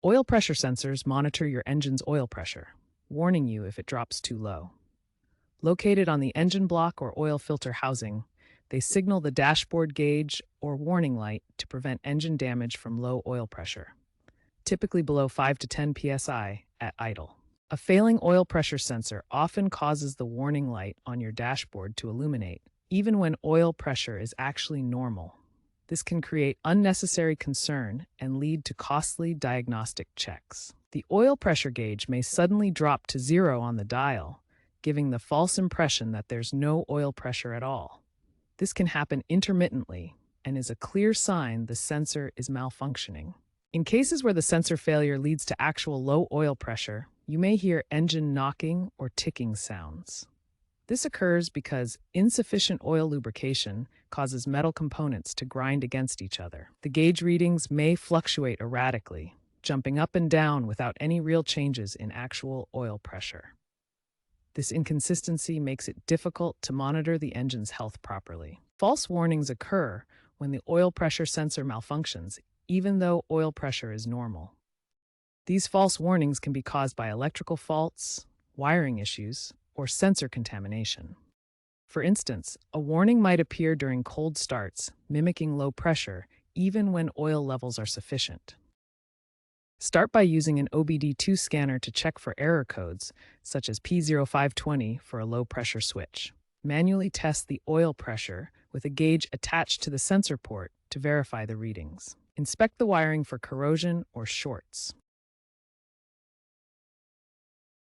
Oil pressure sensors monitor your engine's oil pressure, warning you if it drops too low. Located on the engine block or oil filter housing, they signal the dashboard gauge or warning light to prevent engine damage from low oil pressure, typically below 5 to 10 psi at idle. A failing oil pressure sensor often causes the warning light on your dashboard to illuminate, even when oil pressure is actually normal. This can create unnecessary concern and lead to costly diagnostic checks. The oil pressure gauge may suddenly drop to 0 on the dial, giving the false impression that there's no oil pressure at all. This can happen intermittently and is a clear sign the sensor is malfunctioning. In cases where the sensor failure leads to actual low oil pressure, you may hear engine knocking or ticking sounds. This occurs because insufficient oil lubrication causes metal components to grind against each other. The gauge readings may fluctuate erratically, jumping up and down without any real changes in actual oil pressure. This inconsistency makes it difficult to monitor the engine's health properly. False warnings occur when the oil pressure sensor malfunctions, even though oil pressure is normal. These false warnings can be caused by electrical faults, wiring issues, or sensor contamination. For instance, a warning might appear during cold starts, mimicking low pressure, even when oil levels are sufficient. Start by using an OBD2 scanner to check for error codes, such as P0520 for a low-pressure switch. Manually test the oil pressure with a gauge attached to the sensor port to verify the readings. Inspect the wiring for corrosion or shorts.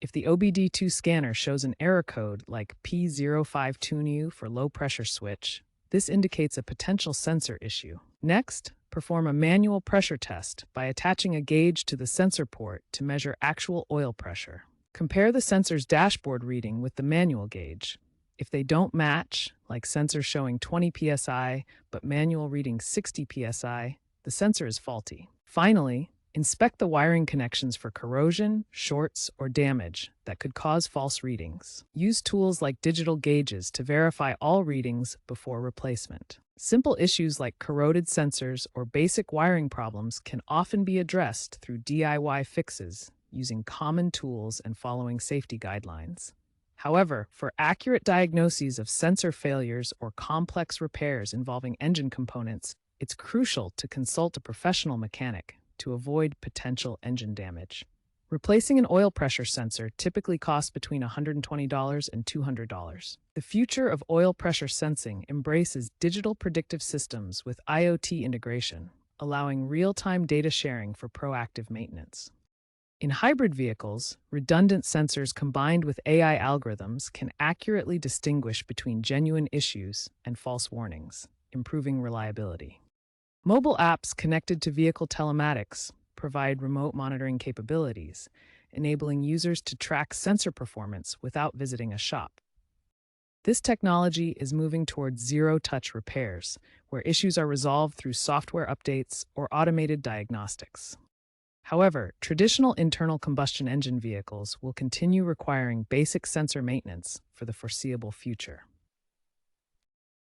If the OBD2 scanner shows an error code like P0520 for low-pressure switch, this indicates a potential sensor issue. Next, perform a manual pressure test by attaching a gauge to the sensor port to measure actual oil pressure. Compare the sensor's dashboard reading with the manual gauge. If they don't match, like sensor showing 20 psi but manual reading 60 psi, the sensor is faulty. Finally, inspect the wiring connections for corrosion, shorts, or damage that could cause false readings. Use tools like digital gauges to verify all readings before replacement. Simple issues like corroded sensors or basic wiring problems can often be addressed through DIY fixes using common tools and following safety guidelines. However, for accurate diagnoses of sensor failures or complex repairs involving engine components, it's crucial to consult a professional mechanic to avoid potential engine damage. Replacing an oil pressure sensor typically costs between $120 and $200. The future of oil pressure sensing embraces digital predictive systems with IoT integration, allowing real-time data sharing for proactive maintenance. In hybrid vehicles, redundant sensors combined with AI algorithms can accurately distinguish between genuine issues and false warnings, improving reliability. Mobile apps connected to vehicle telematics provide remote monitoring capabilities, enabling users to track sensor performance without visiting a shop. This technology is moving towards zero-touch repairs, where issues are resolved through software updates or automated diagnostics. However, traditional internal combustion engine vehicles will continue requiring basic sensor maintenance for the foreseeable future.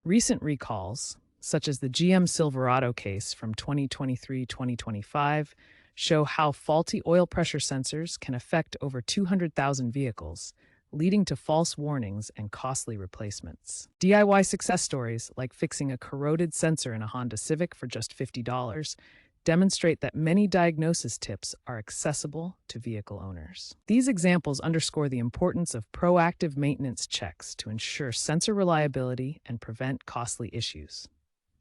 Recent recalls, such as the GM Silverado case from 2023-2025, show how faulty oil pressure sensors can affect over 200,000 vehicles, leading to false warnings and costly replacements. DIY success stories, like fixing a corroded sensor in a Honda Civic for just $50, demonstrate that many diagnosis tips are accessible to vehicle owners. These examples underscore the importance of proactive maintenance checks to ensure sensor reliability and prevent costly issues.